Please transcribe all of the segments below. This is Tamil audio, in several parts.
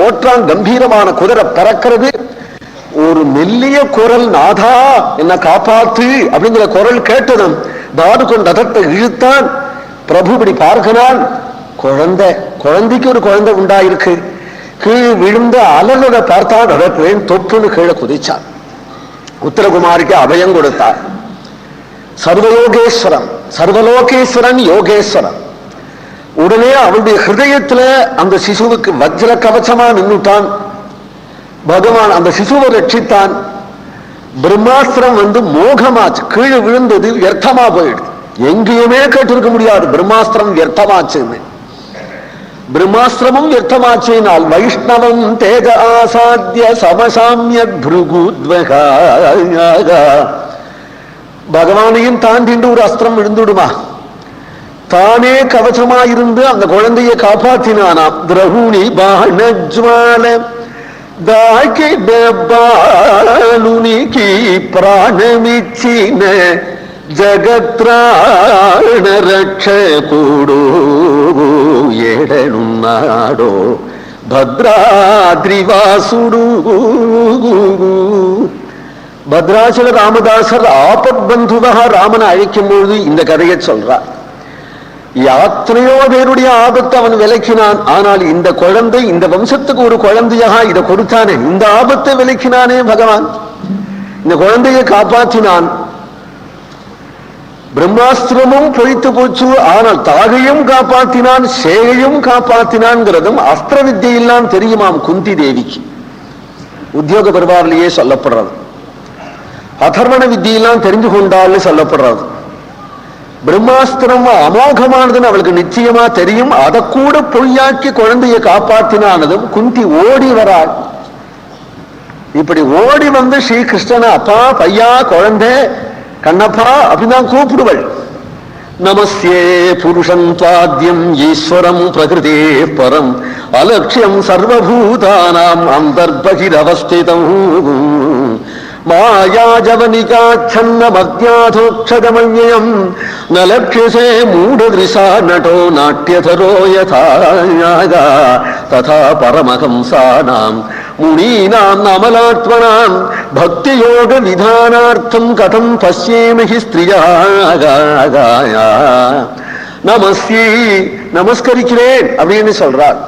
ஓற்றான் கம்பீரமான குதிரை பறக்கிறது. ஒரு மெல்லிய குரல், நாதா என்ன காப்பாத்து அப்படிங்கிற குரல் கேட்டதும் தாடு கொண்ட அதத்தை இழுத்தான். பிரபு இப்படி பார்க்கிறான். குழந்தைக்கு ஒரு குழந்தை உண்டாயிருக்கு. கீழ் விழுந்த அலறதை பார்த்தான். அதற்கு தொப்புன்னு கீழே குதிச்சான். உத்தரகுமாரிக்கு அபயம் கொடுத்தார். சர்வயோகேஸ்வரன், சர்வலோகேஸ்வரன், யோகேஸ்வரன். உடனே அவளுடைய ஹிருதயத்துல அந்த சிசுவுக்கு வஜ்ர கவச்சமா நின்றுட்டான் பகவான். அந்த சிசுவை ரட்சித்தான். பிரம்மாஸ்திரம் மோகமாச்சு. கீழே விழுந்தது வியர்த்தமா போயிடுது. எங்கேயுமே கேட்டிருக்க முடியாது பிரம்மாஸ்திரம் வியர்த்தமாச்சுன்னு. பிரம்மாஸ்திரமும் வியர்த்தமாச்சினால் வைஷ்ணவம் தேஜ ஆசாத்திய சமசாமிய புருகுத்வகா. பகவானையும் தாண்டிண்டு ஒரு அஸ்திரம் விழுந்துடுமா? தானே கவசமாயிருந்து அந்த குழந்தையை காப்பாற்றினானாம். திரகுணி பாணஜ்வால தாக்கி பிராணமிச்சின జగత్రాణ రక్షకుడు ఏడనున్నాడో భద్రాద్రివాసుడు. பத்ராச்சல ராமதாசர் ஆபத்பந்துவா ராமனை அழைக்கும் பொழுது இந்த கதையை சொல்றார். யாத்திரையோ பேருடைய ஆபத்து அவன் விலக்கினான். ஆனால் இந்த குழந்தை, இந்த வம்சத்துக்கு ஒரு குழந்தையாக இதை கொடுத்தானே, இந்த ஆபத்தை விலக்கினானே பகவான். இந்த குழந்தையை காப்பாற்றினான். பிரம்மாஸ்திரமும் பொய்த்து போச்சு. ஆனால் தாகையும் காப்பாற்றினான், சேகையும் காப்பாற்றினான்ங்கிறதும் அஸ்திர வித்தியெல்லாம் தெரியுமாம் குந்தி தேவிக்கு. உத்தியோக பருவாரிலேயே சொல்லப்படுறது. அதர்வண வித்தியெல்லாம் தெரிஞ்சு கொண்டால்னு சொல்லப்படுறது. பிரம்மாஸ்திரம் அமோகமானதுன்னு அவளுக்கு நிச்சயமா தெரியும். அதை கூட பொய்யாக்கி குழந்தையை காப்பாற்றினானதும் குந்தி ஓடி வராள். இப்படி ஓடி வந்து ஸ்ரீகிருஷ்ணனை அப்பா, பையா, குழந்தை, கண்ணப்பா அப்படிதான் கூப்பிடுவள். நமஸ்யே புருஷம் துவாத்யம் ஈஸ்வரம் பிரகிருதே பரம் அலட்சியம் சர்வபூதானாம் அந்தர்பகிரவஸ்திதம் மாயாஜவனிகாச்சன்ன மத்யாதோக்ஷகமன்யம் நலக்ஷசே மூடதிருஷா நடோ நாட்யதரோ யதா ததா பரமஹம்சானாம் முனீனாம் அமலாத்மனாம் பக்தியோக விதானார்த்தம் கதம் பஸ்யேமஹி ஸ்திரியாக. நமஸ்யே, நமஸ்கரிக்கிறேன் அப்படின்னு சொல்றார்.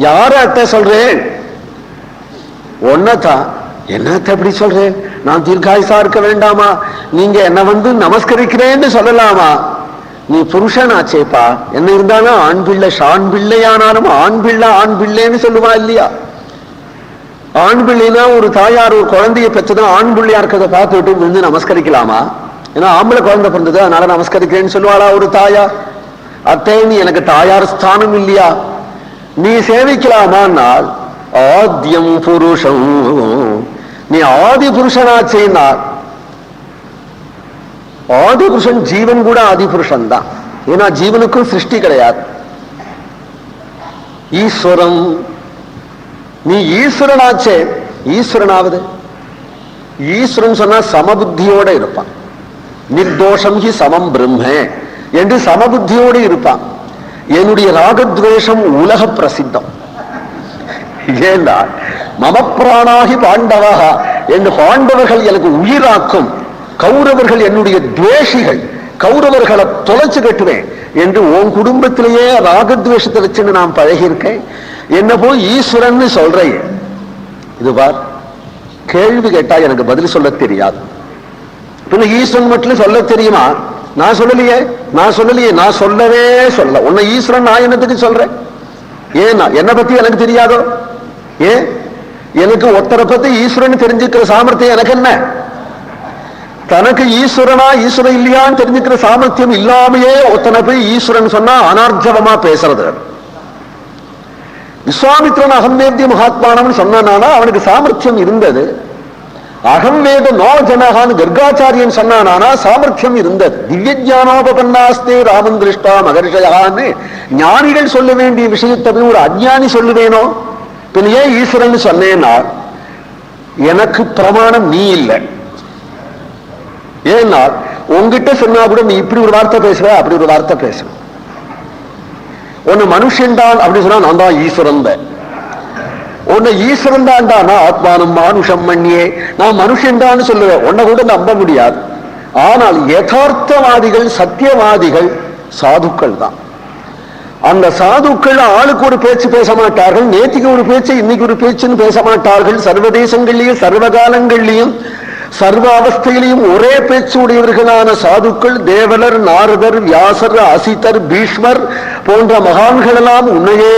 யார அட்ட சொல்றேன்? ஒன்னதான். என்னத்த அப்படி சொல்றேன்? நான் தீர்காயுசா இருக்க வேண்டாமா? நீங்க என்ன நமஸ்கரிக்கிறேன்னு சொல்லலாமா? நீ புருஷனாச்சேப்பா. என்ன இருந்தாலும் ஆண் பிள்ளை, ஷான் பிள்ளையானாலும் ஆண் பிள்ளை ஆண் பிள்ளைன்னு சொல்லுவா இல்லையா? ஆண் பிள்ளைனா ஒரு தாயார் ஒரு குழந்தைய பெற்றதும் ஆண் பிள்ளையா இருக்கிறத பார்த்துட்டு நமஸ்கரிக்கலாமா? ஏன்னா ஆம்பளை குழந்தை பிறந்தது அதனால நமஸ்கரிக்கிறேன்னு சொல்லுவாளா ஒரு தாயார்? அத்தே, நீ எனக்கு தாயார் ஸ்தானம் இல்லையா? நீ சேவிக்கலாமான்னால் ஆத்யம் புருஷம், நீ ஆதி புருஷனாச்சேன்னா ஆதி புருஷன் ஜீவன் கூட ஆதி புருஷன் தான். ஏன்னா ஜீவனுக்கும் சிருஷ்டி கிடையாது. ஈஸ்வரம், நீ ஈஸ்வரனாச்சே. ஈஸ்வரனாவது ஈஸ்வரன் சொன்னா சமபுத்தியோட இருப்பான். நிர்தோஷம் ஹி சமம் பிரம்ம என்று சமபுத்தியோடு இருப்பான். என்னுடைய ராகத்வேஷம் உலக பிரசித்தம். ஏன்னா மம பிராணாகி பாண்டவா என்று பாண்டவர்கள் எனக்கு உயிராக்கும், கௌரவர்கள் என்னுடைய துவேஷிகள், கௌரவர்களை தொலைச்சு கட்டுவேன் என்று உன் குடும்பத்திலேயே ராகத்வேஷத்தை வச்சுன்னு நான் பழகியிருக்கேன். என்ன போய் ஈஸ்வரன் சொல்றேன். இது பார், கேள்வி கேட்டா எனக்கு பதில் சொல்ல தெரியாது. பின்ன ஈஸ்வரன் மட்டும் சொல்ல தெரியுமா? நான் சொல்லலையே, நான் சொல்லவே சொல்ல. உன்னை ஈஸ்வரன் நான் என்னத்துக்கு சொல்றேன்? ஏன்னா என்னை பத்தி எனக்கு தெரியாதோ? ஏன் எனக்கு ஒருத்தரை பத்தி ஈஸ்வரன் தெரிஞ்சுக்கிற சாமர்த்தியம் எனக்கு என்ன? தனக்கு ஈஸ்வரனா ஈஸ்வரன் இல்லையான்னு தெரிஞ்சுக்கிற சாமர்த்தியம் இல்லாமையே ஒருத்தனை போய் ஈஸ்வரன் சொன்னா அனார்ஜவமா பேசுறது. விஸ்வாமித்ரன் அகம்வேத்திய மகாத்மானவன் சொன்னானா அவனுக்கு சாமர்த்தியம் இருந்தது. அகம்வேத நோ ஜனகான்னு கர்காச்சாரியன் சொன்னானா சாமர்த்தியம் இருந்தது. திவ்யஜானோபன்னாஸ்தே ராமன் திருஷ்டா மகர்ஷயான்னு ஞானிகள் சொல்ல வேண்டிய விஷயத்தை ஒரு அஞ்ஞானி சொல்லுவேனோ? பின் ஏன் ஈஸ்வரன் சொன்னேன்னா எனக்கு பிரமாணம் நீ இல்லை. ஏன்னா உங்ககிட்ட சொன்னா கூட நீ இப்படி ஒரு வார்த்தை பேசுவ, அப்படி ஒரு வார்த்தை பேசுவ. ஒன்னு மனுஷன் தான் அப்படி சொன்னா நான் தான் ஈஸ்வரன். உன்னை ஈஸ்வரன் தான்டானா ஆத்மானம் மானுஷம் மண்ணியே, நான் மனுஷன் தான் சொல்லுவேன், உன்னை கூட நம்ப முடியாது. ஆனால் யதார்த்தவாதிகள் சத்தியவாதிகள் சாதுக்கள் தான். அந்த சாதுக்கள் ஆளுக்கு ஒரு பேச்சு பேச மாட்டார்கள், நேத்திக்கு ஒரு பேச்சு இன்னைக்கு ஒரு பேச்சுன்னு பேச மாட்டார்கள். சர்வதேசங்கள்லையும் சர்வகாலங்கள்லையும் சர்வ அவஸ்தையிலையும் ஒரே பேச்சு உடையவர்களான சாதுக்கள் தேவலர், நாரதர், வியாசர், அசிதர், பீஷ்மர் போன்ற மகான்கள் எல்லாம் உன்னையே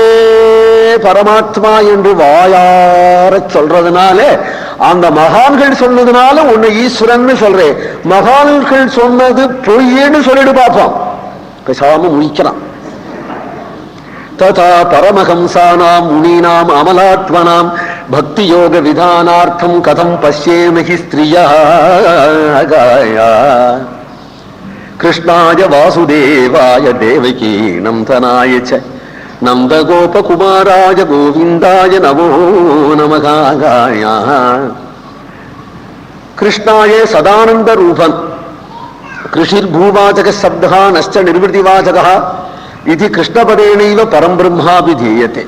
பரமாத்மா என்று வாயார சொல்றதுனால, அந்த மகான்கள் சொன்னதுனால உன்னை ஈஸ்வரன் சொல்றேன். மகான்கள் சொன்னது பொய்யன்னு சொல்லிட்டு பார்ப்போம், பேசாம முழிக்கிறான். ததா பரமஹம்சானாம் முனீனாம் அமலாத்மனாம் பக்தி யோக விதானார்த்தம் கதம் பஷ்யேமஹி ஸ்திரியா கிருஷ்ணாய வாசுதேவாய தேவகீ நந்தனாய ச நந்தகோபகுமாராய கோவிந்தாய நமோ நமः. கிருஷ்ணாய சதானந்த ரூபன் கிருஷிர்பூவாச்சக சப்தா நஷ்ட நிர்வൃதிவாச்சகः இது கிருஷ்ணபதேனைவ பரம்பிரம்மாபிதீயத்தை.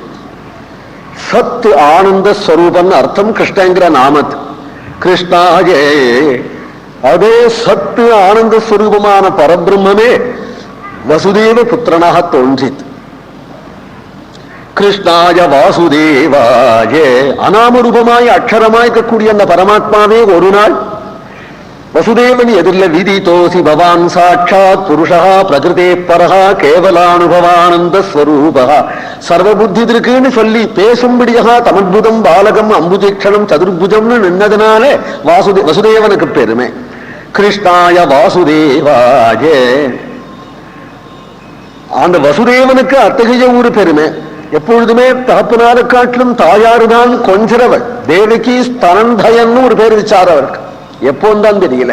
சத் ஆனந்த ஸ்வரூபன் அர்த்தம் கிருஷ்ணங்கிற நாமத். கிருஷ்ணாயே அதே சத்து ஆனந்த ஸ்வரூபமான பரபிரம்மே வசுதேவ புத்திரனாக தோன்றித். கிருஷ்ணாய வாசுதேவாய அநாமரூபமாய் அக்ஷரமாய் இருக்கக்கூடிய அந்த பரமாத்மாவே ஒரு நாள் வசுதேவன் எதிரில் விதிதோசி பவான் சாட்சாத் புருஷா பிரகிருதே பரஹா கேவலானுபவானந்த ஸ்வரூபா சர்வபுத்தி இருக்குன்னு சொல்லி பேசும்படியாக தமத்புதம் பாலகம் அம்புஜீக்ஷணம் சதுர்புஜம்னு நின்னதுனால வசுதேவனுக்கு பெருமை. கிருஷ்ணாய வாசுதேவாய அந்த வசுதேவனுக்கு அத்தகைய ஒரு பெருமை. எப்பொழுதுமே தகப்பனாரை காட்டிலும் தாயாருதான் கொஞ்சரவள். தேவகி ஸ்தனந்தயன்னு ஒரு பேர் வச்சார் அவருக்கு. எப்போந்தான் தெரியல.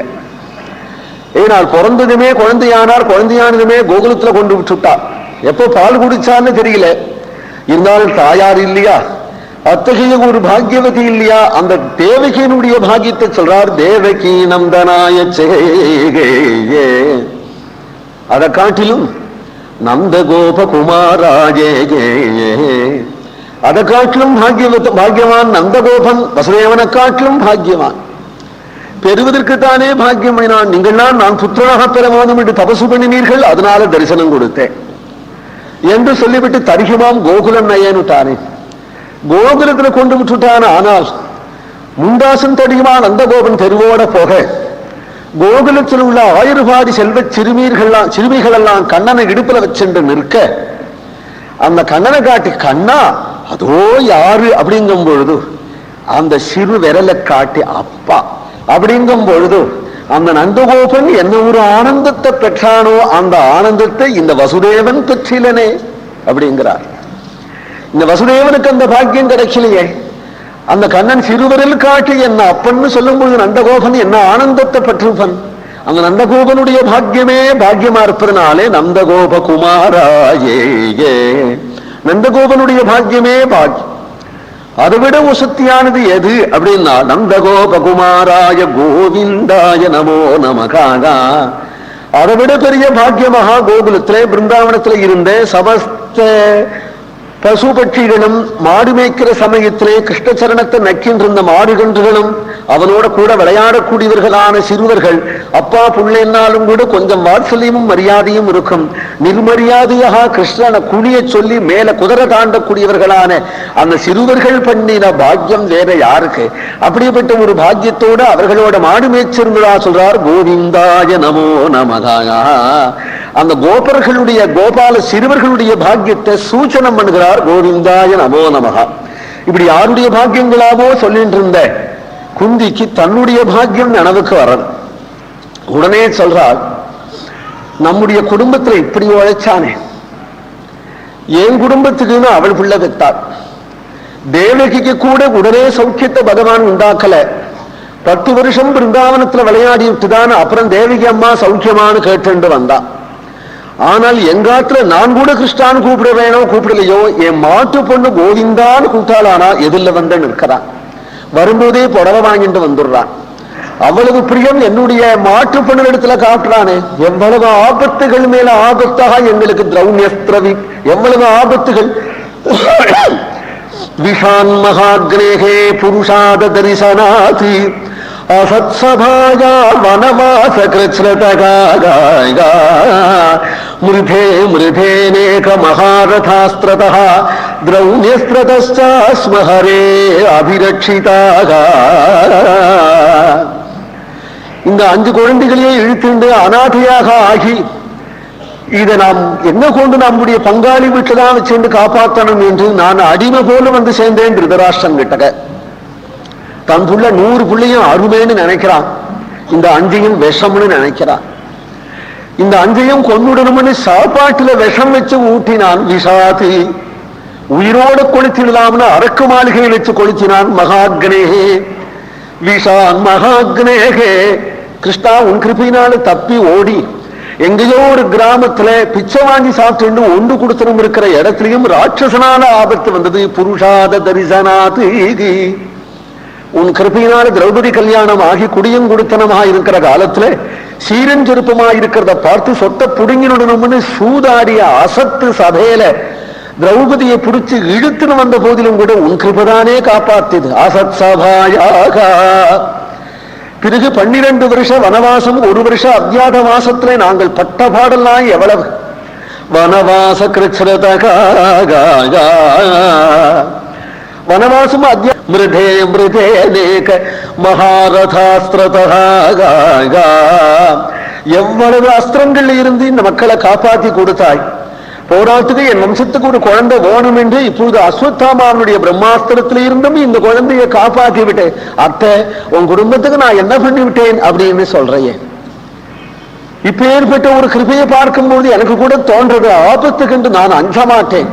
ஏனால் பிறந்ததுமே குழந்தையானார், குழந்தையானதுமே கோகுலத்துல கொண்டு விட்டுட்டார். எப்போ பால் குடிச்சான்னு தெரியல. இருந்தாலும் தாயார் இல்லையா, அத்தகைய ஒரு பாக்யவதி இல்லையா, அந்த தேவகியினுடைய பாக்கியத்தை சொல்றார். தேவகி நந்தனாய சேகே அதை காட்டிலும் நந்த கோபகுமாராஜே அதை காட்டிலும் பாக்யவான் நந்தகோபன். வசுதேவனை காட்டிலும் பாக்யவான். பெறுவதற்குத்தானே பாக்கியம். நான் புத்திரனாக பெற வேண்டும் என்று தபசு பண்ணினீர்கள், அதனால தரிசனம் கொடுத்தேன் என்று சொல்லிவிட்டு தரிகுமாம் கோகுலம் நயனுட்டானே. கோகுலத்துல கொண்டு விட்டுட்டான். ஆனால் முண்டாசன் தடியுமான் அந்த கோபன் தெருவோட போக கோகுலத்தில் உள்ள ஆயிரபாடி செல்வ சிறுமிகள் எல்லாம் கண்ணனை இடுப்புல வச்சென்று நிற்க, அந்த கண்ணனை காட்டி கண்ணா அதோ யாரு அப்படிங்கும் பொழுது அந்த சிறு விரலை காட்டி அப்பா அப்படிங்கும் பொழுது அந்த நந்தகோபன் என்ன ஒரு ஆனந்தத்தை பெற்றானோ அந்த ஆனந்தத்தை இந்த வசுதேவன் பெற்றிலனே அப்படிங்கிறார். இந்த வசுதேவனுக்கு அந்த பாக்கியம் கிடைக்கலையே. அந்த கண்ணன் சிறுவரில் காட்டி என்ன அப்பன்னு சொல்லும் பொழுது நந்தகோபன் என்ன ஆனந்தத்தை பெற்றிருப்பன். அந்த நந்தகோபனுடைய பாக்கியமே பாக்கியமா இருப்பதனாலே நந்தகோப குமாராயே, நந்தகோபனுடைய பாக்கியமே பாக்கியம். அதை விட உசத்தியானது எது அப்படின்னா நந்தகோபகுமாராய கோவிந்தாய நமோ நமகாக. அதை விட பெரிய பாக்கியமாக கோகுலத்திலே பிருந்தாவனத்திலே இருந்த சமஸ்த பசு பட்சிகளும் மாடு மேய்க்கிற சமயத்திலே கிருஷ்ணச்சரணத்தை நக்கின்றிருந்த மாடுகன்றுகளும் அவனோட கூட விளையாடக்கூடியவர்களான சிறுவர்கள் அப்பா புள்ளென்னாலும் கூட கொஞ்சம் வாத்சல்யமும் மரியாதையும் இருக்கும். நிர்மரியாதையாக கிருஷ்ணனை குனிய சொல்லி மேல குதிரை தாண்டக்கூடியவர்களான அந்த சிறுவர்கள் பண்ணின பாக்கியம் வேற யாருக்கு? அப்படிப்பட்ட ஒரு பாக்கியத்தோடு அவர்களோட மாடு மேய்ச்சிருந்ததா சொல்றார். கோவிந்தாய நமோ நமகாய. அந்த கோபர்களுடைய கோபால சிறுவர்களுடைய பாக்கியத்தை சூச்சனம் பண்ணுகிறார். கோவிந்தாய நமோ நமகா. இப்படி யாருடைய பாக்கியங்களாவோ சொல்லிட்டு இருந்த குந்திக்கு தன்னுடைய பாக்கியம் நினைவுக்கு வரணும். உடனே சொல்றார், நம்முடைய குடும்பத்துல இப்படி உழைச்சானே, என் குடும்பத்துக்குன்னு அவள் பிள்ளை பெற்றாள். தேவகிக்கு கூட உடனே சௌக்கியத்தை பகவான் உண்டாக்கல. 10 வருஷம் பிருந்தாவனத்துல விளையாடி விட்டுதான் அப்புறம் தேவகி அம்மா சௌக்கியமானு கேட்டு வந்தா. ஆனால் எங்காத்துல நான் கூட கிருஷ்ணான்னு கூப்பிட வேணும் கூப்பிடலையோ, என் மாட்டு பொண்ணு கோவிந்தான்னு கூப்பிட்டாலானா எதிரில வந்து நிற்கிறான். வரும்போதே புடவை வாங்கிட்டு வந்துடுறான். அவ்வளவு பிரியம் என்னுடைய மாட்டு பொண்ணு இடத்துல காட்டுறானே. எவ்வளவு ஆபத்துகள் மேல ஆபத்தாக எங்களுக்கு திரௌண்யஸ்திரவி, எவ்வளவு ஆபத்துகள். விஷான் மகாக்னேகே புருஷாத தரிசனாத் அசத்சபாயா வனவாச கிருச்ரதகாகா மிருதே மிருதேனேக மகாரதாஸ்திரதः திரௌண்யஸ்திரதஸ்ச ஹரே அபிரட்சிதாக. இந்த 5 குழந்தைகளையே இழுத்துண்டு அநாதையாக ஆகி இதை நாம் என்ன கொண்டு நம்முடைய பங்காளி வீட்டுதான் வச்சு காப்பாற்றணும் என்று நான் அடிமை போல வந்து சேர்ந்தேன் திருதராஷ்டிரன் கிட்டக. தன் புள்ள 100 புள்ளையும் அருமைன்னு நினைக்கிறான், இந்த 5ஐயும் விஷம்னு நினைக்கிறான். இந்த 5ஐயும் கொன்னுடணும்னு சாப்பாட்டுல விஷம் வச்சு ஊட்டினான். விஷாதி உயிரோடு கொளுத்திடலாம்னு அரக்கு மாளிகையை வச்சு கொளுத்தினான். மகாக்னேகே விஷான் மகாக்னேகே. கிருஷ்ணா உன் கிருப்பினால தப்பி ஓடி எங்கேயோ ஒரு கிராமத்துல பிச்சை வாங்கி சாப்பிட்டு ஒன்று கொடுத்தனும் இருக்கிற இடத்துலயும் ராட்சசனால ஆபத்து வந்தது. புருஷாத தரிசனாத் உன் கிருப்பினால திரௌபதி கல்யாணம் ஆகி குடியும் கொடுத்தனமாக இருக்கிற காலத்துல சீரஞ்செருப்பமா இருக்கிறத பார்த்து சொத்தை புடுங்கினுடனும்னு சூதாடிய அசத்து சபையில திரௌபதியை பிடிச்சு இழுத்துன்னு வந்த போதிலும் கூட உன் கிருபதானே காப்பாத்தியது. அசத் சபாயாக. பிறகு 12 வருஷ வனவாசம், 1 வருஷ அத்தியாத வாசத்துல நாங்கள் பட்ட பாடலாம் எவ்வளவு. வனவாச கிருச்ரதகாகா வனவாசம் மிருதே மிருதே நேக மகாரதாஸ்திரதகாகா. எவ்வளவு அஸ்திரங்கள் இருந்து இந்த மக்களை காப்பாற்றி கொடுத்தாய். போராட்டுக்கு என் வம்சத்துக்கு ஒரு குழந்தை வேணும் என்று இப்பொழுது அஸ்வத்தாமாவனுடைய பிரம்மாஸ்திரத்தில் இருந்தும் இந்த குழந்தையை காப்பாற்றி விட்டேன். அத்தை உன் குடும்பத்துக்கு நான் என்ன பண்ணி விட்டேன் அப்படின்னு சொல்றேன். இப்ப ஏற்பட்ட ஒரு கிருபையை பார்க்கும்போது எனக்கு கூட தோன்றது, ஆபத்துக்கு என்று நான் அஞ்ச மாட்டேன்.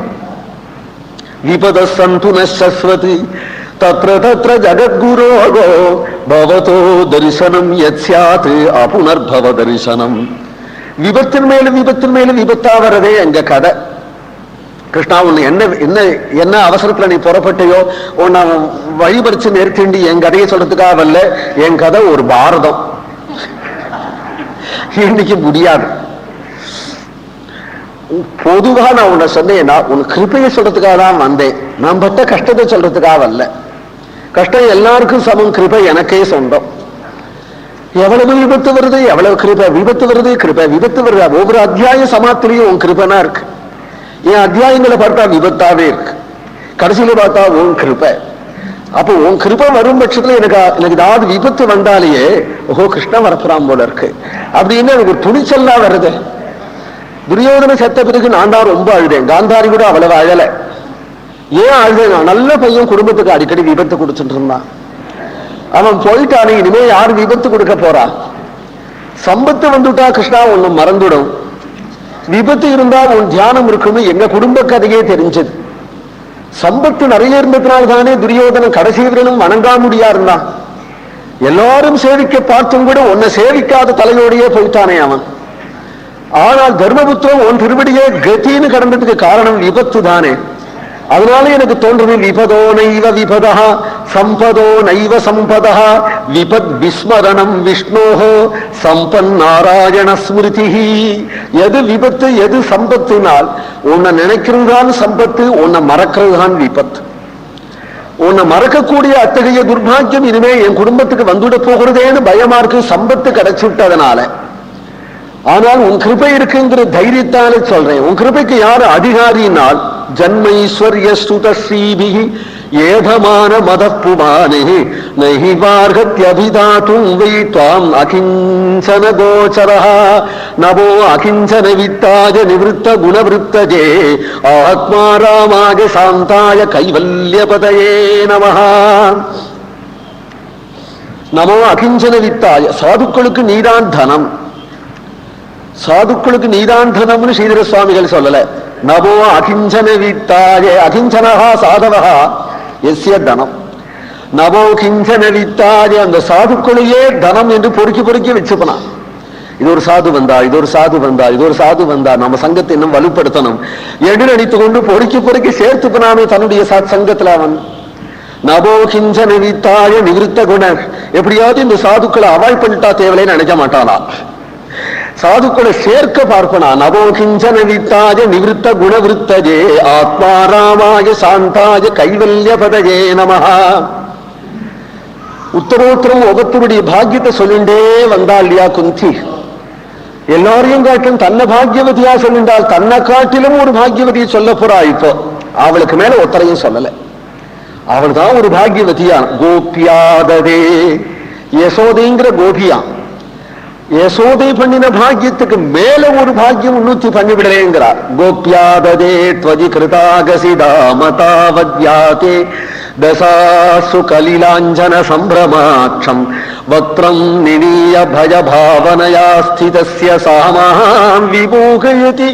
விபத சந்து நஸ்வதி தத்ர தத்ர ஜகத்குரோகோ பவதோ தரிசனம் யத் ஸ்யாத் அபுனர்பவ தரிசனம். விபத்தின் மேல விபத்தா வரதே எங்க கதை. கிருஷ்ணா உன்னை என்ன அவசரத்துல நீ புறப்பட்டையோ உன்னை வழிபறிச்சு நிறுத்திண்டி என் கதையை சொல்றதுக்காக வரல. என் கதை ஒரு பாரதம். இன்னைக்கு முடியாது. பொதுவா நான் உன்னை சொன்னேன்னா உன் கிருப்பையை சொல்றதுக்காக தான் வந்தேன். நான் பட்ட கஷ்டத்தை சொல்றதுக்காக வரல. கஷ்டம் எல்லாருக்கும் சமம், கிருபை எனக்கே சொந்தம். எவ்வளவு விபத்து வருது, எவ்வளவு கிருபை விபத்து வருது, கிருபை விபத்து வருது. ஒவ்வொரு அத்தியாய சமாத்திலையும் உன் கிருபனா இருக்கு. என் அத்தியாயங்களை பார்த்தா விபத்தாவே இருக்கு, கடைசியில பார்த்தா உன் கிருபை. அப்போ உன் கிருபை வரும் பட்சத்துல எனக்கு ஏதாவது விபத்து வந்தாலேயே ஓஹோ கிருஷ்ணா வரப்புறாம் போல இருக்கு அப்படின்னு எனக்கு ஒரு துணிச்சல்லாம் வருது. துரியோதன செத்த பிறகு நான் தான் ரொம்ப அழுதேன். காந்தாரி கூட அவ்வளவு அழல. ஏன் அழுதேன்? நல்ல பையன், குடும்பத்துக்கு அடிக்கடி விபத்து கொடுத்துட்டு இருந்தான். அவன் போயிட்டானே, இனிமே யாரு விபத்து கொடுக்க போறா? சம்பத்து வந்துட்டா கிருஷ்ணா ஒண்ணு மறந்துடும். விபத்து இருந்தா உன் தியானம் இருக்குன்னு எங்க குடும்ப கதையே தெரிஞ்சது. சம்பத்து நிறைய இருந்ததுனால தானே துரியோதனன் கடைசி வீரனும் வணங்காமுடியா இருந்தான். எல்லாரும் சேவிக்க பார்த்தும் கூட உன்னை சேவிக்காத தலையோடையே போயிட்டானே அவன். ஆனால் தர்மபுத்திரம் உன் திருவடியே கத்தின்னு கடந்ததுக்கு காரணம் விபத்து தானே. அதனால எனக்கு தோன்றது விபதோ நைவ விபதா சம்பதோ நைவ சம்பதா விபத் விஸ்மரணம் விஷ்ணோஹோ சம்பன் நாராயண ஸ்மிருதி. எது விபத்து எது சம்பத்துனால் உன்னை நினைக்கிறது தான் சம்பத்து, உன்னை மறக்கிறது தான் விபத்து. உன்னை மறக்கக்கூடிய அத்தகைய துர்பாக்கியம் இனிமே என் குடும்பத்துக்கு வந்துட போகிறதேன்னு பயமா இருக்கு, சம்பத்து கிடைச்சு விட்டதனால. ஆனால் உன் கிருபை இருக்குங்கிற தைரியத்தாலே சொல்றேன். உன் கிருபைக்கு யாரு அதிகாரினால் ஜன்மைஸ்வர்ய ஸ்ருத ஸ்ரீபிஹி ஏதமான மதப்புமானே நஹி வார்ஹத்யபிதாதும் வை த்வாம் அகிஞ்சன கோச்சரஹ நபோ அகிஞ்சன வித்தாய நிவృత్త குணவృத்தஜே ஆத்மா ராமாய சாந்தாய கைவல்யபதயே நமஹ. நமோ அகிஞ்சன வித்தாய. சாதுக்களுக்கு நீதான் தனம், சாதுக்களுக்கு நீதான் தனம்னு ஸ்ரீதர சுவாமிகள் சொல்லல. நபோ அகிஞ்சன வித்தாய. அகிஞ்சனஹா சாதவஹா எஸ்ய தனம். நபோ கிஞ்சன வித்தாய. அந்த சாதுக்களையே தனம் என்று பொறுக்கி பொறுக்கி வச்சுப்பனான். இது ஒரு சாது வந்தா, இது ஒரு சாது வந்தா, இது ஒரு சாது வந்தா, நம்ம சங்கத்தை இன்னும் வலுப்படுத்தணும் என்று நினைத்து கொண்டு பொறுக்கி பொறுக்கி சேர்த்துப்பனாமே தன்னுடைய சங்கத்துல அவன். நபோ கிஞ்சன வித்தாய நிவிருத்த குணர். எப்படியாவது இந்த சாதுக்களை அவாய்ட் பண்ணிட்டா தேவையில்லைன்னு நினைக்க மாட்டானா. சாதுக்களை சேர்க்க பார்ப்பனா. நவோ கிஞ்சன வித்தாஜ நிவிருத்த குணவிருத்தஜே ஆத்மாராமாய சாந்தாஜ கைவல்ய பதஜே நமஹா. உத்தரோத்தரம் ஒவ்வொருத்தருடைய பாக்கியத்தை சொல்லிண்டே வந்தா இல்லையா குந்தி? எல்லாரையும் காட்டிலும் தன்னை பாக்கியவதியா சொல்லிண்டால் தன்னை காட்டிலும் ஒரு பாக்கியவதியை சொல்ல போறா. இப்போ அவளுக்கு மேல ஒத்தரையும் சொல்லல. அவள் தான் ஒரு பாக்கியவதியா. கோபியாததே யசோதைங்கிற கோபியா. யசோதை பண்ணின பாக்கியத்துக்கு மேல ஒரு பாக்கியம் உன்னூத்தி பண்ணிவிடலேங்கிறார். கோபியாததே த்வஜி கிருதாகசிதாமதாவத்யாதே தசாசு கலிலாஞ்சன சம்பிரமாட்சம் வக்ரம் நினீய பய பாவனயா ஸ்திதஸ்ய சாமாம் விமோகயதி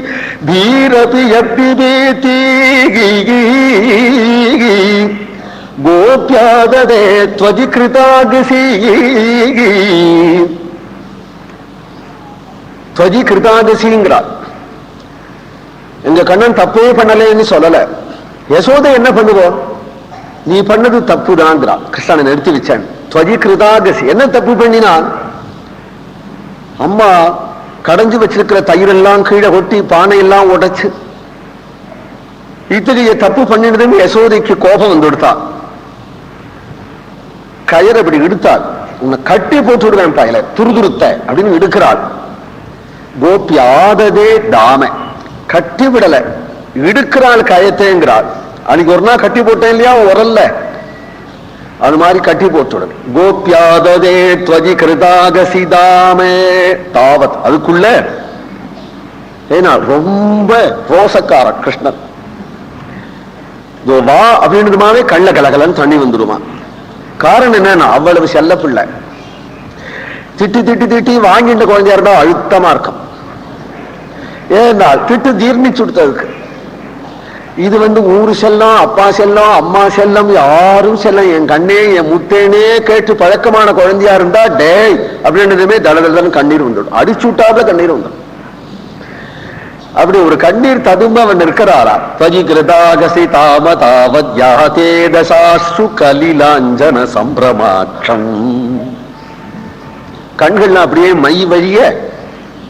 தீரபி யப்பிபேதி கோப்யாததே த்வஜி கிருதாகசி த்வஜி கிருதாகசிங்கிறார். எங்க கண்ணன் தப்பே பண்ணலன்னு சொல்லல. யசோதை என்ன பண்ணுவோம்? நீ பண்ணது தப்பு தான்ங்கிறா. கிருஷ்ணனை நிறுத்தி வச்சான். த்வஜி கிருதாகசி என்ன தப்பு பண்ணினான்? அம்மா கடைஞ்சு வச்சிருக்கிற தயிரெல்லாம் கீழே கொட்டி பானை எல்லாம் உடைச்சு இத்தகைய தப்பு பண்ணினதுன்னு யசோதைக்கு கோபம் வந்து விடுத்தான். கயிறு அப்படி இடுத்தாள். உன்னை கட்டி போட்டு விடுவேன் பாயில துருதுருத்த அப்படின்னு இடுக்கிறாள். கோபியாததே தாம கட்டி விடல, இடுக்கிறாள் கயத்தேங்கிறாள். அன்னைக்கு ஒரு நாள் கட்டி போட்டேன் இல்லையா உரல்ல, அது மாதிரி கட்டி போட்டுடன். கோபியாததே த்வஜி கிருதாகசி தாமே தாவத். அதுக்குள்ள ஏன்னா ரொம்ப ரோசக்கார கிருஷ்ணன். வா அப்படின்றதுமாவே கள்ள கலகலன்னு தண்ணி வந்துடுமா. காரணம் என்னன்னா அவ்வளவு செல்ல பிள்ளை. திட்டி திட்டி திட்டி வாங்கிட்ட குழந்தையா இருந்தா அழுத்தமா இருக்கும். ஏன்னா திட்டு ஜீர்ணிச்சு கொடுத்ததுக்கு. இது ஊரு செல்லம், அப்பா செல்லம், அம்மா செல்லம், யாரும் செல்லம், என் கண்ணே என் முத்தேனே கேட்டு பழக்கமான குழந்தையா இருந்தா டேய் அப்படின்றதுமே தடதல் கண்ணீர் வந்துடும். அடிச்சு விட்டாப்ல கண்ணீர் வந்துடும். அப்படி ஒரு கண்ணீர் ததும்ப அவன் இருக்கிறாரா. த்வஜி கிருதாகசி தாமதாவத்யாதே தசாஸ்ரு கலிலாஞ்சன சம்பிரமாட்சம். கண்கள் அப்படியே மை வழிய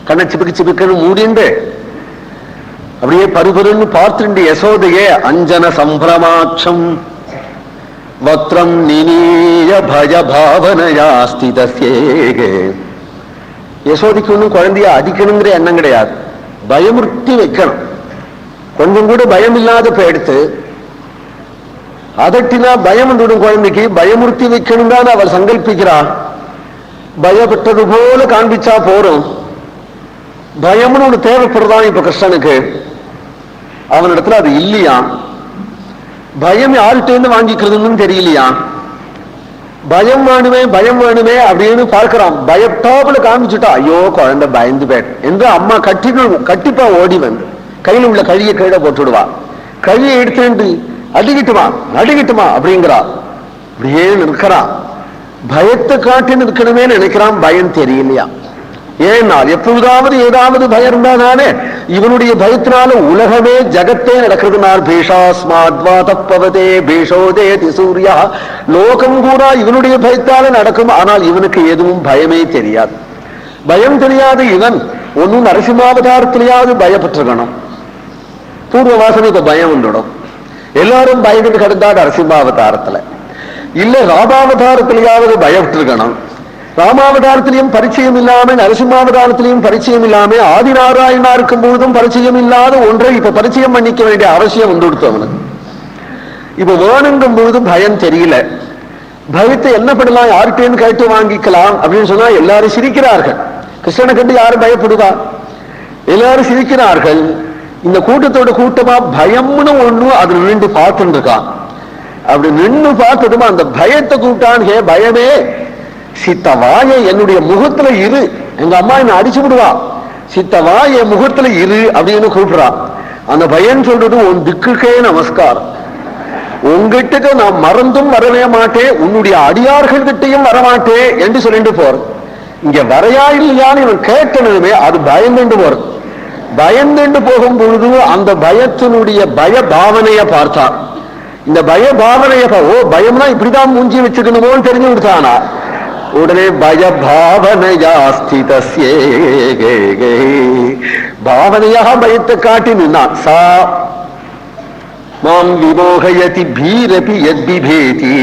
கண்ணை சிப்புக்கு சிப்புக்குன்னு மூடிண்டு அப்படியே பருபருன்னு பார்த்துண்டு யசோதையே அஞ்சன சம்பிரமாட்சம் வக்ரம் நினீய பய பாவனையா ஸ்திதஸ்யே. யசோதைக்கு ஒன்னும் குழந்தைய அடிக்கணுங்கிற எண்ணம் கிடையாது, பயமுறுத்தி வைக்கணும். கொஞ்சம் கூட பயம் இல்லாத போயிடுத்து அதட்டினா பயம் வந்துடும் குழந்தைக்கு. பயமுறுத்தி வைக்கணும் தான் அவள் சங்கல்பிக்கிறாள். பயப்பட்டது போல காண்பிச்சா போறோம். பயம்னு ஒண்ணு தேவைப்படுறதான் இப்ப கிருஷ்ணனுக்கு. அவனிடத்துல அது இல்லையா. பயம் யார்கிட்ட வாங்கிக்கிறதுன்னு தெரியலையா. பயம் வேணுமே பயம் வேணுமே அப்படின்னு பார்க்கிறான். பயத்தாப்புல காமிச்சுட்டா ஐயோ குழந்தை பயந்து போயிட்டு என்று அம்மா கட்டிப்பா ஓடி வந்து கையில் உள்ள கழியை கீழே போட்டுடுவா. கழியை எடுத்து அடிக்கிட்டுமா அடிக்கிட்டுமா அப்படிங்கிறா. அப்படியே நிற்கிறான். பயத்தை காட்டி நிற்கணுமே நினைக்கிறான். பயம் தெரியலையா. ஏனால் எப்பொழுதாவது ஏதாவது பயம் இருந்தானே இவனுடைய பயத்தினால உலகமே ஜகத்தே நடக்கிறதுனால் பீஷாஸ்மாத்வாதப்பவதே பீஷோதே திசூரியா லோகம் கூட இவனுடைய பயத்தால நடக்கும். ஆனால் இவனுக்கு எதுவும் பயமே தெரியாது. பயம் தெரியாது இவன் ஒன்னும் நரசிம்மாவதாரத்திலேயாவது பயப்பட்டிருக்கணும். பூர்வ வாசனை இப்ப பயம் வந்துடும். எல்லாரும் பயந்துட்டு கிடந்தா நரசிம்மாவதாரத்துல இல்ல ராமாவதாரத்திலேயாவது பயப்பட்டிருக்கணும். ராமாவதாரத்திலையும் பரிச்சயம் இல்லாம நரசிம்மாவதாரத்திலையும் பரிச்சயம் இல்லாம ஆதிநாராயணா இருக்கும் பொழுதும் பரிச்சயம் இல்லாத ஒன்றை இப்ப பரிச்சயம் பண்ணிக்க வேண்டிய அவசியம் வந்து கொடுத்து அவனுக்கு. இப்ப வேணுங்கும் பொழுதும் பயம் தெரியல. பயத்தை என்ன பண்ணலாம், யார்கிட்டேன்னு கேட்டு வாங்கிக்கலாம் அப்படின்னு சொன்னா எல்லாரும் சிரிக்கிறார்கள். கிருஷ்ணனை கண்டு யாரும் பயப்படுவா? எல்லாரும் சிரிக்கிறார்கள். இந்த கூட்டத்தோட கூட்டமா பயம்னு ஒண்ணு அது நின்று பார்த்துட்டு இருக்கான். அப்படி நின்று பார்த்ததுமா அந்த பயத்தை கூப்பிட்டான். ஹே பயமே, சித்தவாய என்னுடைய முகத்துல இரு. எங்க அம்மா என்ன அடிச்சு விடுவா. சித்தவாய என் முகத்துல இரு அப்படின்னு கூப்பிடுறா. அந்த பயம் சொல்றது உன் திக்குக்கே நமஸ்காரம். உங்ககிட்ட நான் மறந்தும் வரவே மாட்டேன், உன்னுடைய அடியார்கள் கிட்டையும் வரமாட்டேன் என்று சொல்லிட்டு போற. இங்க வரையா இல்லையான்னு இவன் கேட்கணுமே அது பயந்துண்டு போறது. பயந்துண்டு போகும் பொழுது அந்த பயத்தினுடைய பய பாவனைய பார்த்தான். இந்த பய பாவனைய ஓ பயம்னா இப்படிதான் மூஞ்சி வச்சுக்கணுமோன்னு தெரிஞ்சு விடுத்தானா. உடனே பய பாவனையா ஸ்திதஸ்யே பாவனையாக பயத்தை காட்டி நின்னான். சா மாம் விமோகயதி பீரபி யத்பிபேதி.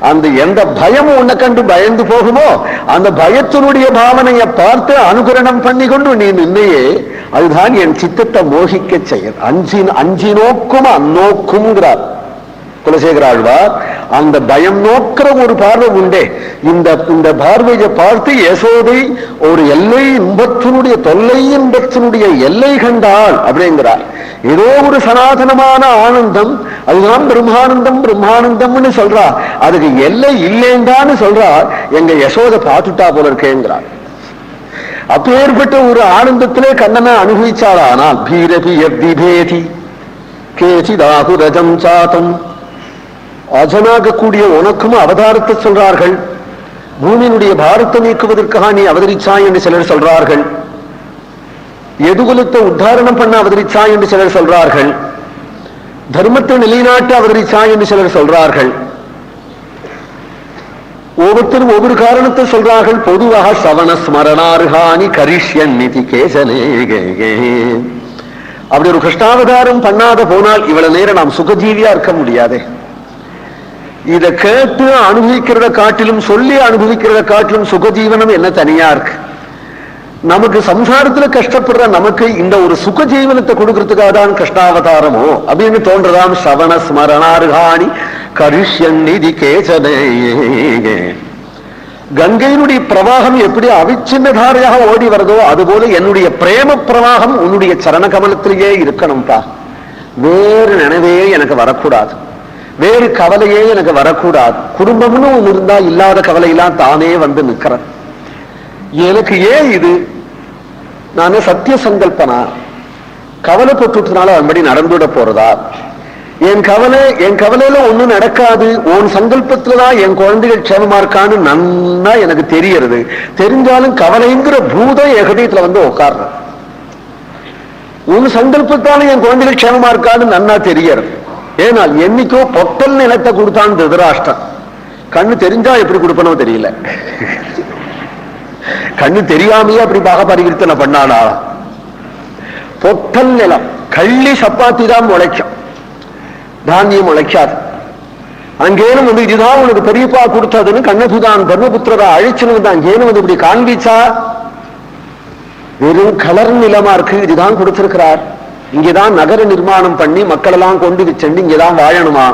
அந்த எந்த பயம் உன்னை கண்டு பயந்து போகுமோ அந்த பயத்தினுடைய பாவனையை பார்த்து அனுகரணம் பண்ணி கொண்டு நீ நின்னையே, அதுதான் என் சித்தத்தை மோகிக்க செயல். அஞ்சி நோக்கும் அந்நோக்கும்ங்கிறார் குலசேகராழ்வார். அந்த பயம் நோக்கிற ஒரு பார்வை உண்டே, இந்த பார்வையை பார்த்து யசோதை ஒரு எல்லை இன்பத்தினுடைய தொல்லை இன்பத்தினுடைய எல்லை கண்டாள் அப்படிங்கிறார். ஏதோ ஒரு சனாதனமான ஆனந்தம், அதுதான் பிரம்மானந்தம் பிரம்மானந்தம்னு சொல்றா, அதுக்கு எல்லை இல்லைந்தான்னு சொல்றா. எங்க யசோதை பார்த்துட்டா போல இருக்கேங்கிறார். அப்பேற்பட்ட ஒரு ஆனந்தத்திலே கண்ணனை அனுபவிச்சாளானால் பீரபி யத்பிபேதி கேசிதாகுரஜம் சாத்தம். அஜனாகக்கூடிய உனக்கும் அவதாரத்தை சொல்றார்கள். பூமியினுடைய பாரத்தை நீக்குவதற்காக நீ அவதரிச்சாய் என்று சிலர் சொல்றார்கள். எதுகுலத்தை உத்தாரணம் பண்ண அவதரிச்சாய் என்று சிலர் சொல்றார்கள். தர்மத்தை நிலைநாட்ட அவதரிச்சாய் என்று சிலர் சொல்றார்கள். ஒவ்வொருத்தரும் ஒவ்வொரு காரணத்தை சொல்றார்கள். பொதுவாக சவண ஸ்மரணார்ஹானி கரிஷ்யன் நிதி கேசனே. அப்படி ஒரு கிருஷ்ணாவதாரம் பண்ணாத போனால் இவ்வளவு நேரம் நாம் சுகஜீவியா இருக்க முடியாதே. இதை கேட்டு அனுபவிக்கிறத காட்டிலும் சொல்லி அனுபவிக்கிறத காட்டிலும் சுகஜீவனம் என்ன தனியா இருக்கு. நமக்கு சம்சாரத்துல கஷ்டப்படுற நமக்கு இந்த ஒரு சுக ஜீவனத்தை கொடுக்கறதுக்காக தான் கிருஷ்ணாவதாரமோ அப்படின்னு தோன்றதாம். சவண ஸ்மரணார்ஹானி கரிஷ்யன் நிதி கேசனே. கங்கையினுடைய பிரவாகம் எப்படி அவிச்சின்னதாரையாக ஓடி வருதோ அதுபோல என்னுடைய பிரேம பிரவாகம் உன்னுடைய சரண கமலத்திலேயே இருக்கணும்பா. வேறு நினைவே எனக்கு வரக்கூடாது, வேறு கவலையே எனக்கு வரக்கூடாது. குடும்பம்னு ஒண்ணு இருந்தா இல்லாத கவலையெல்லாம் தானே வந்து நிற்கிறேன். எனக்கு ஏன் இது? நான் சத்திய சங்கல்பனா கவலைப்பட்டுனால அதன்படி நடந்துட போறதா? என் கவலையில ஒண்ணும் நடக்காது. உன் சங்கல்பத்துலதான் என் குழந்தைகள் க்ஷேமமா இருக்கான்னு நன்னா எனக்கு தெரியறது. தெரிஞ்சாலும் கவலைங்கிற பூதம் என் ஹிருதயத்துல வந்து உட்கார்ற. உன் சங்கல்பத்தாலும் என் குழந்தைகள் க்ஷேமமா இருக்கான்னு நன்னா தெரியறது. ஏனால் என்னைக்கோ பொட்டல் நிலத்தை கொடுத்தான் திருதராஷ்டிரன். கண்ணு தெரிஞ்சா எப்படி கொடுப்பனோ தெரியல. கண்ணு தெரியாமையே அப்படி பாகபரிவர்த்தனை பண்ணானா? பொட்டல் நிலம் கள்ளி சப்பாத்தி தான் முளைக்கும், தானியம் முளைக்காது. அங்கேனும் வந்து இதுதான் உனக்கு பெரியப்பா கொடுத்ததுன்னு கண்ணபுதான் தர்மபுத்திரரா அழிச்சுன்னு வந்து அங்கேனும் வந்து இப்படி காண்பிச்சா வெறும் கலர் நிலமா இருக்கு. இதுதான் கொடுத்திருக்கிறார். இங்கேதான் நகர நிர்மாணம் பண்ணி மக்கள் எல்லாம் கொண்டு சென்று இங்கேதான் வாழணுமா?